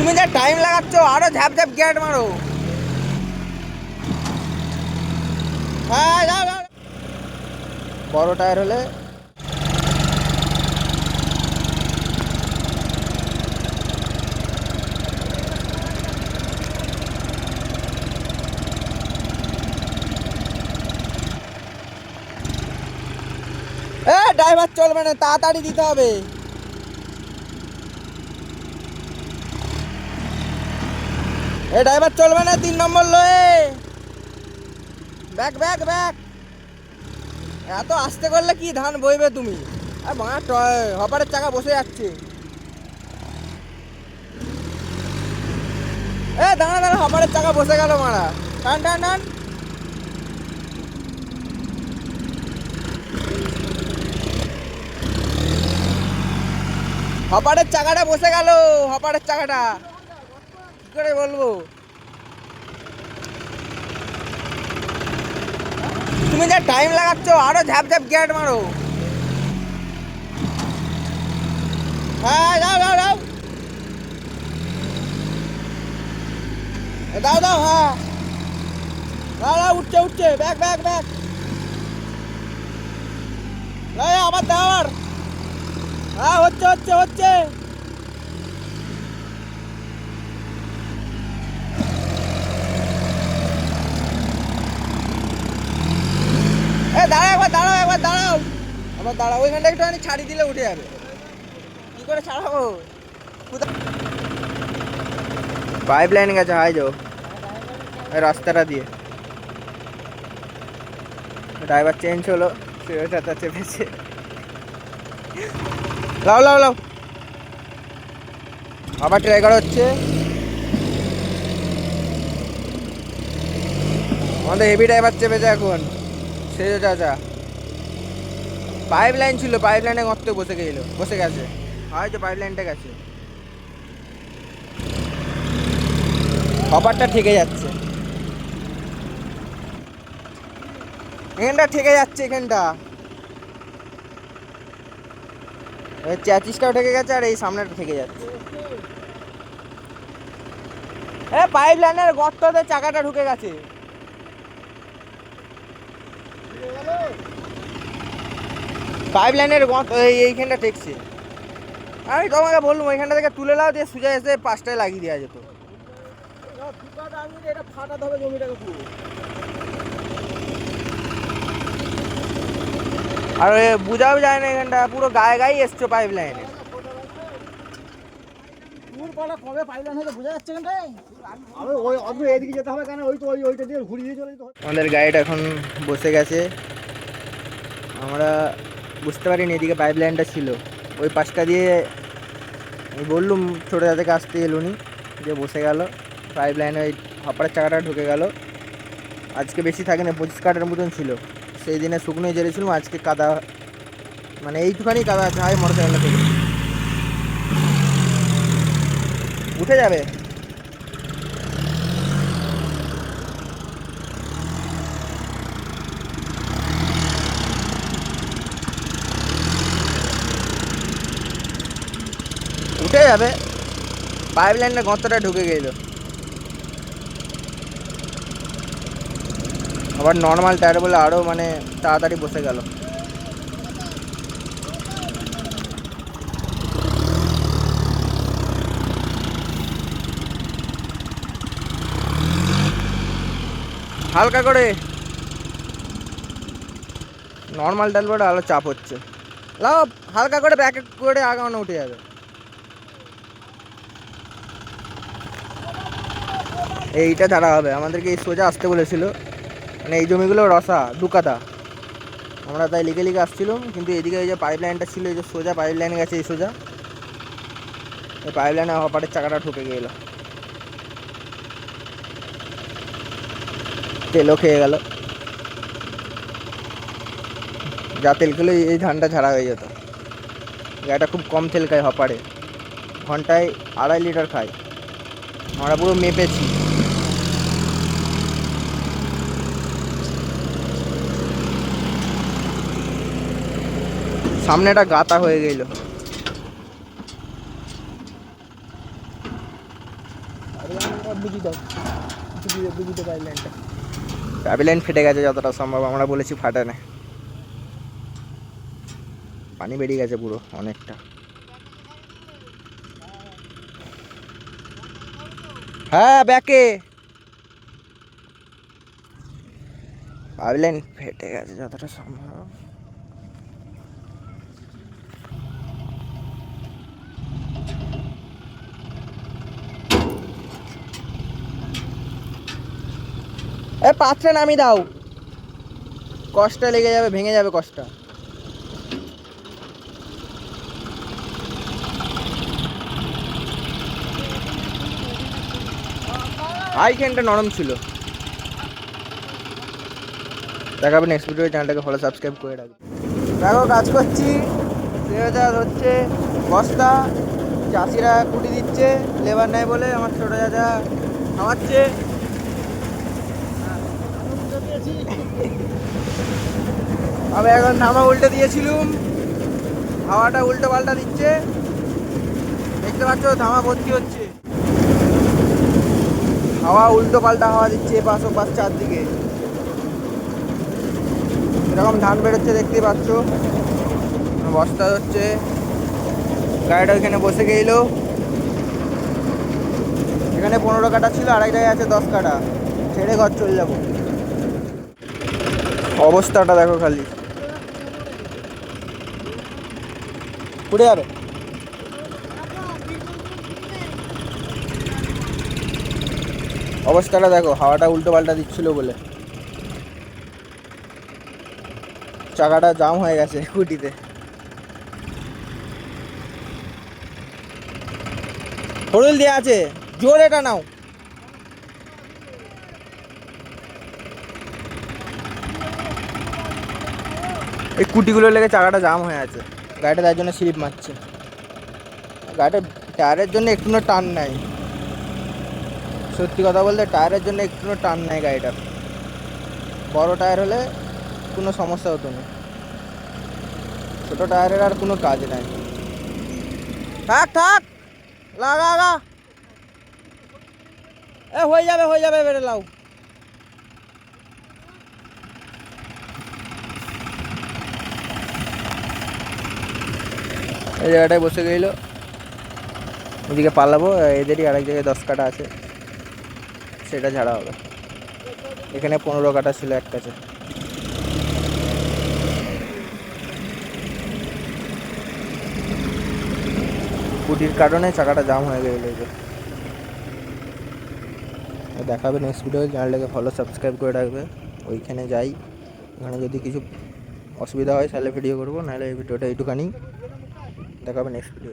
তুমি যা টাইম লাগাচ্ছ আরো ঝাপ ঝাপ গিয়ার মারো। হ্যাঁ যাও যাও। বড় টায়ার হলে ড্রাইভার চলবে না, তাড়াতাড়ি দিতে হবে। ড্রাইভার চলবে না, 3 নম্বর লয়ে ব্যাক ব্যাক ব্যাক। এত আস্তে করলে কি ধান বইবে তুমি? আর হপারের চাকা বসে যাচ্ছে। দাঁড়া দাঁড়া, হপারের চাকা বসে গেল মারা। টান টান টান। হপারের চাকাটা বসে গেল, হপারের চাকাটা কি করে বলবো? তুমি যা টাইম লাগাচ্ছ আরো ঝাপ ঝাপ গিয়ার মারো। হ্যাঁ যাও যাও যাও। দাও দাও, হ্যাঁ দাও দাও, উঠছে উঠছে, ব্যাক ব্যাক ব্যাক। আবার দাও আবার। হ্যাঁ হচ্ছে হচ্ছে হচ্ছে। দাঁড়াও একবার, দাঁড়াও একবার, দাঁড়াও আবার, দাঁড়াও। ওইখানটা একটুখানি ছাড়ি দিলে উঠে যাবে। কি করে ছাড়াবো? পাইপ লাইন গেছে, হাই যাও রাস্তাটা দিয়ে। ড্রাইভার চেঞ্জ হলো, সেটা চেপেছে। লাও লাও লাও, আবার ট্রাই করা হচ্ছে। আমাদের হেভি ড্রাইভার চেপেছে এখন, সেই চাচা। পাইপ লাইন ছিল, পাইপ লাইনে গর্ত বসে গেছে, হয়তো পাইপ লাইনটা গেছে। হপারটা ঠেকে যাচ্ছে, এখানটা ঠেকে যাচ্ছে, এখানটা চ্যাচিসটাও ঠেকে গেছে, আর এই সামনেটা ঠেকে যাচ্ছে। পাইপ লাইনের গর্ততে চাকাটা ঢুকে গেছে। পাইপ লাইনের এইখানটা ঠেকছে। আমি তোমাকে বললাম ওইখানটা থেকে তুলে নাও, দিয়ে সুজা এসে 5টায় লাগিয়ে দেওয়া যেত। এটা ফাটাতে হবে জমিটাকে পুরো। আর বুঝাও যায় না, এখানটা পুরো গায়ে গায়ে এসছো পাইপ লাইনে। আমাদের গাড়িটা এখন বসে গেছে। আমরা বুঝতে পারিনি এদিকে পাইপ লাইনটা ছিল, ওই পাশটা দিয়ে আমি বললুম ছোটো দাদাকে আসতে এলুনি, যে বসে গেল পাইপ লাইনে। ওই হপারের চাকাটা ঢুকে গেল। আজকে বেশি থাকে না, 25 কাঠার মতন ছিল। সেই দিনে শুকনোই জেরেছিলাম, আজকে কাদা, মানে এইটুখানি কাদা আছে। হাই মোটর সাইকেলটা থেকে উঠে যাবে। উঠে যাবে, পাইপ লাইনের গর্তটা ঢুকে গেল। আবার নর্মাল টায়ার বলে আরও মানে তাড়াতাড়ি বসে গেল। হালকা করে নর্মাল টায়ার বলে আরও চাপ হচ্ছে। লাও হালকা করে ব্যাক করে আগানো উঠে যাবে। এইটা ছাড়া হবে, আমাদেরকে এই সোজা আসতে বলেছিল, মানে এই জমিগুলো রসা দুকাদা। আমরা তাই লিখে লিখে আসছিলাম, কিন্তু এদিকে এই যে পাইপ লাইনটা ছিল, এই যে সোজা পাইপ লাইন গেছে, এই সোজা এই পাইপ লাইনে হপারের চাকাটা ঢুকে গেল, তেলও খেয়ে গেল। যা তেল খেলে এই ধানটা ঝাড়া হয়ে যেত। গাড়িটা খুব কম তেল খায়, হপারে ঘন্টায় 2.5 লিটার খায়। আমরা পুরো মেপেছি। সামনে একটা গাতা হয়ে গেল। পাইপলাইন ফেটে গেছে যতটা সম্ভব, আমরা বলেছি ফাটে না, পানি বেরিয়ে গেছে পুরো অনেকটা। হ্যাঁ ব্যাকে পাইপলাইন ফেটে গেছে যতটা সম্ভব। পাত্রে নামিয়ে দাও, কষ্টটা লেগে যাবে, ভেঙে যাবে কষ্টটা। আইখানটা নরম ছিল। দেখাবে নেক্সট ভিডিও, চ্যানেলটাকে ফলো সাবস্ক্রাইব করে রাখবে। দেখো কাজ করছি, হচ্ছে বস্তা, চাষিরা কুটি দিচ্ছে, লেবার নাই বলে আমার ছোটো চাচা খাওয়াচ্ছে। আমি এখন ধামা উল্টে দিয়েছিলুম, হাওয়াটা উল্টো পাল্টা দিচ্ছে, দেখতে পাচ্ছ ধামা ভর্তি হচ্ছে, হাওয়া উল্টো পাল্টা হাওয়া দিচ্ছে পাশ ও পাশ চারদিকে, এরকম ধান বেরোচ্ছে দেখতেই পাচ্ছ। বস্তা হচ্ছে, গাড়িটা ওইখানে বসে গেল, এখানে 15 কাটা ছিল, আরেক জায়গায় আছে 10 কাটা, ছেড়ে ঘর চলে যাবো। অবস্থাটা দেখো খালি, পুড়ে যাবে। অবস্থাটা দেখো, হাওয়াটা উল্টো পাল্টা দিচ্ছিল বলে চাকাটা জাম হয়ে গেছে স্কুটিতে। হরুল দেওয়া আছে, জোরে টানাও। এই কুটিগুলো লেগে চাকাটা জাম হয়ে আছে, গাড়িটা তার জন্য স্লিপ মারছে। গাড়িটার টায়ারের জন্য একটু টান নাই, সত্যি কথা বলতে টায়ারের জন্য একটু টান নাই গাড়িটার। বড় টায়ার হলে কোনো সমস্যা হতো না, ছোটো টায়ারের আর কোনো কাজ নাই। থাক থাক, লাগা লাগা, হয়ে যাবে বেড়ে লাও। এই জায়গাটায় বসে গেল, ওদিকে পালাবো, এদেরই আরেক জায়গায় 10 কাটা আছে, সেটা ঝাড়া হবে। এখানে 15 কাটা ছিল এক কাছে। কুটির কারণে চাকাটা জাম হয়ে গেল। দেখাবে নেক্সট ভিডিও, চ্যানেলটাকে ফলো সাবস্ক্রাইব করে রাখবে। ওইখানে যাই, ওখানে যদি কিছু অসুবিধা হয় তাহলে ভিডিও করবো, নাহলে এই ভিডিওটা এইটুখানি। দেখাবে নেক্সট ভিডিও।